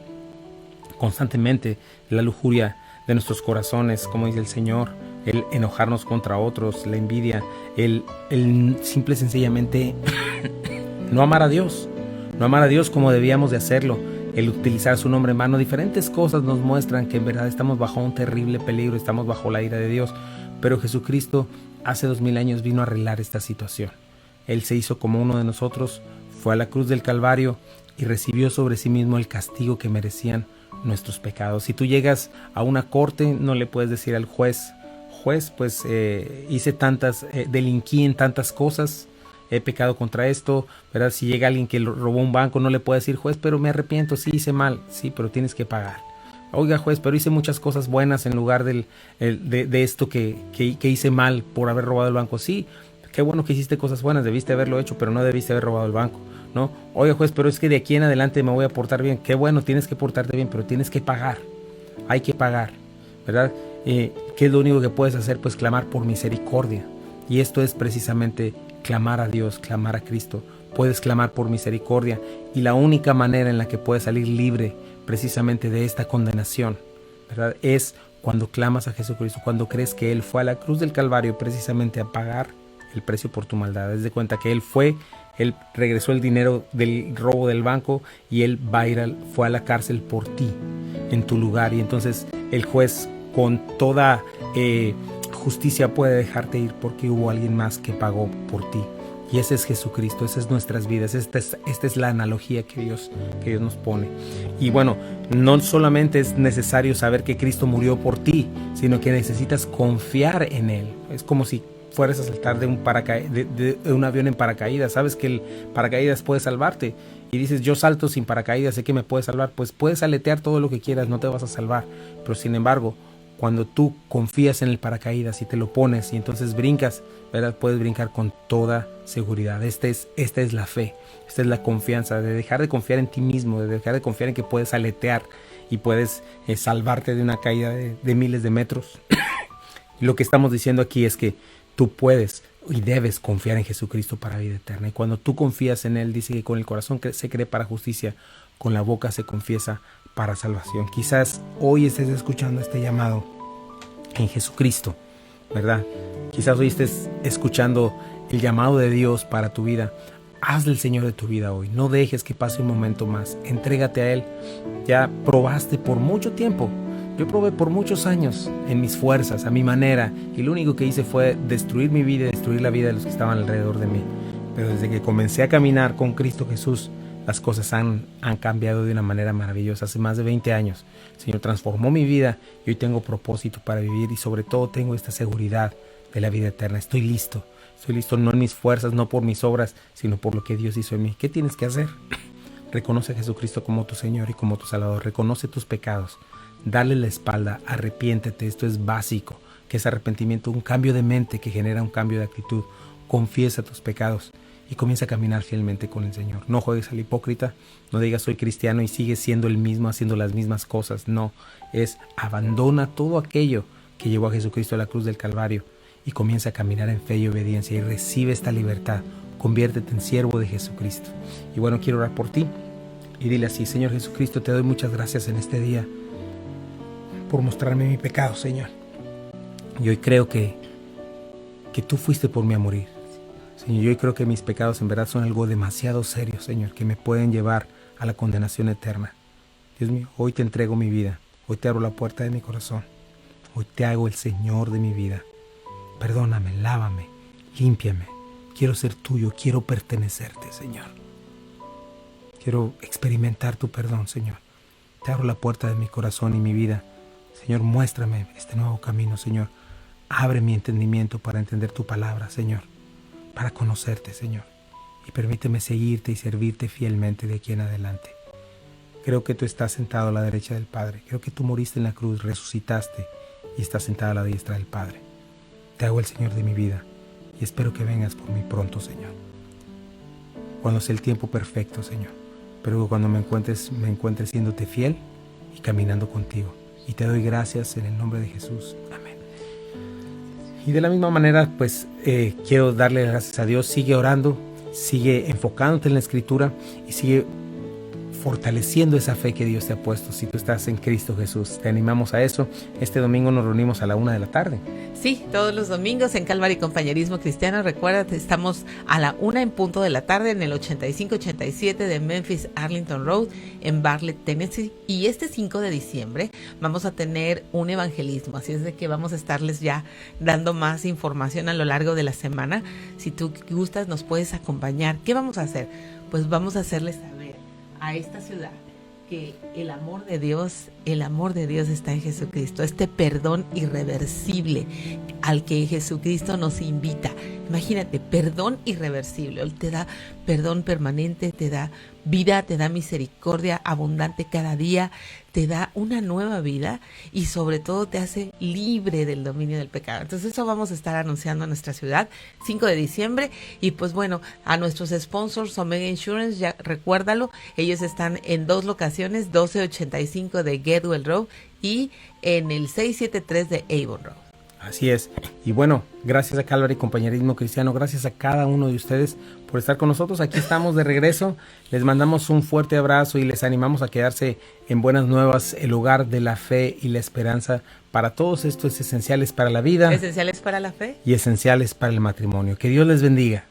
constantemente. La lujuria de nuestros corazones, como dice el Señor, el enojarnos contra otros, la envidia, el simple y sencillamente no amar a Dios como debíamos de hacerlo, el utilizar su nombre en vano. Diferentes cosas nos muestran que en verdad estamos bajo un terrible peligro, estamos bajo la ira de Dios. Pero Jesucristo hace 2000 años vino a arreglar esta situación. Él se hizo como uno de nosotros, fue a la cruz del Calvario y recibió sobre sí mismo el castigo que merecían nuestros pecados. Si tú llegas a una corte, no le puedes decir al juez, pues delinquí en tantas cosas, he pecado contra esto, ¿verdad? Si llega alguien que robó un banco, no le puede decir, juez, pero me arrepiento, sí hice mal, sí, pero tienes que pagar. Oiga, juez, pero hice muchas cosas buenas en lugar de esto que hice mal por haber robado el banco. Sí, qué bueno que hiciste cosas buenas, debiste haberlo hecho, pero no debiste haber robado el banco, ¿no? Oiga, juez, pero es que de aquí en adelante me voy a portar bien. Qué bueno, tienes que portarte bien, pero tienes que pagar. Hay que pagar, ¿verdad? ¿Qué es lo único que puedes hacer? Pues clamar por misericordia. Y esto es precisamente clamar a Dios, clamar a Cristo. Puedes clamar por misericordia, y la única manera en la que puedes salir libre precisamente de esta condenación, ¿verdad?, es cuando clamas a Jesucristo, cuando crees que Él fue a la cruz del Calvario precisamente a pagar el precio por tu maldad. Haz de cuenta que Él regresó el dinero del robo del banco, y Él fue a la cárcel por ti, en tu lugar. Y entonces el juez con toda justicia puede dejarte ir, porque hubo alguien más que pagó por ti. Y ese es Jesucristo, esas es nuestras vidas, esta es la analogía que Dios nos pone. Y bueno, no solamente es necesario saber que Cristo murió por ti, sino que necesitas confiar en Él. Es como si fueras a saltar de un avión en paracaídas. Sabes que el paracaídas puede salvarte y dices, yo salto sin paracaídas, sé que me puede salvar. Pues puedes aletear todo lo que quieras, no te vas a salvar. Pero sin embargo, cuando tú confías en el paracaídas y te lo pones y entonces brincas, ¿verdad? Puedes brincar con toda seguridad. Esta es la fe, esta es la confianza, de dejar de confiar en ti mismo, de dejar de confiar en que puedes aletear y puedes salvarte de una caída de miles de metros. Lo que estamos diciendo aquí es que tú puedes y debes confiar en Jesucristo para vida eterna. Y cuando tú confías en Él, dice que con el corazón se cree para justicia, con la boca se confiesa para salvación. Quizás hoy estés escuchando este llamado en Jesucristo, ¿verdad? Quizás hoy estés escuchando el llamado de Dios para tu vida. Hazle el Señor de tu vida hoy. No dejes que pase un momento más. Entrégate a Él. Ya probaste por mucho tiempo. Yo probé por muchos años en mis fuerzas, a mi manera, y lo único que hice fue destruir mi vida y destruir la vida de los que estaban alrededor de mí. Pero desde que comencé a caminar con Cristo Jesús, las cosas han cambiado de una manera maravillosa. Hace más de 20 años, el Señor transformó mi vida y hoy tengo propósito para vivir y sobre todo tengo esta seguridad de la vida eterna. Estoy listo no en mis fuerzas, no por mis obras, sino por lo que Dios hizo en mí. ¿Qué tienes que hacer? Reconoce a Jesucristo como tu Señor y como tu Salvador. Reconoce tus pecados. Dale la espalda, arrepiéntete, esto es básico, que es arrepentimiento, un cambio de mente que genera un cambio de actitud. Confiesa tus pecados y comienza a caminar fielmente con el Señor. No juegues al hipócrita, no digas soy cristiano y sigues siendo el mismo, haciendo las mismas cosas. No, es abandona todo aquello que llevó a Jesucristo a la cruz del Calvario y comienza a caminar en fe y obediencia y recibe esta libertad. Conviértete en siervo de Jesucristo. Y bueno, quiero orar por ti y dile así: Señor Jesucristo, te doy muchas gracias en este día por mostrarme mi pecado, Señor. Y hoy creo que tú fuiste por mí a morir. Señor, yo hoy creo que mis pecados en verdad son algo demasiado serio, Señor, que me pueden llevar a la condenación eterna. Dios mío, hoy te entrego mi vida. Hoy te abro la puerta de mi corazón. Hoy te hago el Señor de mi vida. Perdóname, lávame, límpiame. Quiero ser tuyo, quiero pertenecerte, Señor. Quiero experimentar tu perdón, Señor. Te abro la puerta de mi corazón y mi vida. Señor, muéstrame este nuevo camino, Señor. Abre mi entendimiento para entender tu palabra, Señor. Para conocerte, Señor. Y permíteme seguirte y servirte fielmente de aquí en adelante. Creo que tú estás sentado a la derecha del Padre. Creo que tú moriste en la cruz, resucitaste y estás sentado a la diestra del Padre. Te hago el Señor de mi vida y espero que vengas por mí pronto, Señor. Cuando sea el tiempo perfecto, Señor. Pero cuando me encuentres siéndote fiel y caminando contigo. Y te doy gracias en el nombre de Jesús. Amén. Y de la misma manera, pues quiero darle gracias a Dios. Sigue orando, sigue enfocándote en la Escritura y sigue fortaleciendo esa fe que Dios te ha puesto. Si tú estás en Cristo Jesús, te animamos a eso. Este domingo nos reunimos a la 1 de la tarde. Sí, todos los domingos en Calvary Compañerismo Cristiano. Recuerda, estamos a la 1 en punto de la tarde en el 8587 de Memphis Arlington Road en Bartlett, Tennessee. Y este 5 de diciembre vamos a tener un evangelismo. Así es de que vamos a estarles ya dando más información a lo largo de la semana. Si tú gustas, nos puedes acompañar. ¿Qué vamos a hacer? Pues vamos a hacerles saber a esta ciudad que el amor de Dios está en Jesucristo, este perdón irreversible al que Jesucristo nos invita. Imagínate, perdón irreversible. Él te da perdón permanente, te da vida, te da misericordia abundante cada día, te da una nueva vida y sobre todo te hace libre del dominio del pecado. Entonces eso vamos a estar anunciando en nuestra ciudad, 5 de diciembre. Y pues bueno, a nuestros sponsors, Omega Insurance, ya recuérdalo, ellos están en 2 locaciones, 1285 de Gedwell Road y en el 673 de Avon Road. Así es. Y bueno, gracias a Calvary Compañerismo Cristiano, gracias a cada uno de ustedes por estar con nosotros. Aquí estamos de regreso. Les mandamos un fuerte abrazo y les animamos a quedarse en Buenas Nuevas, el lugar de la fe y la esperanza para todos estos esenciales para la vida. Esenciales para la fe. Y esenciales para el matrimonio. Que Dios les bendiga.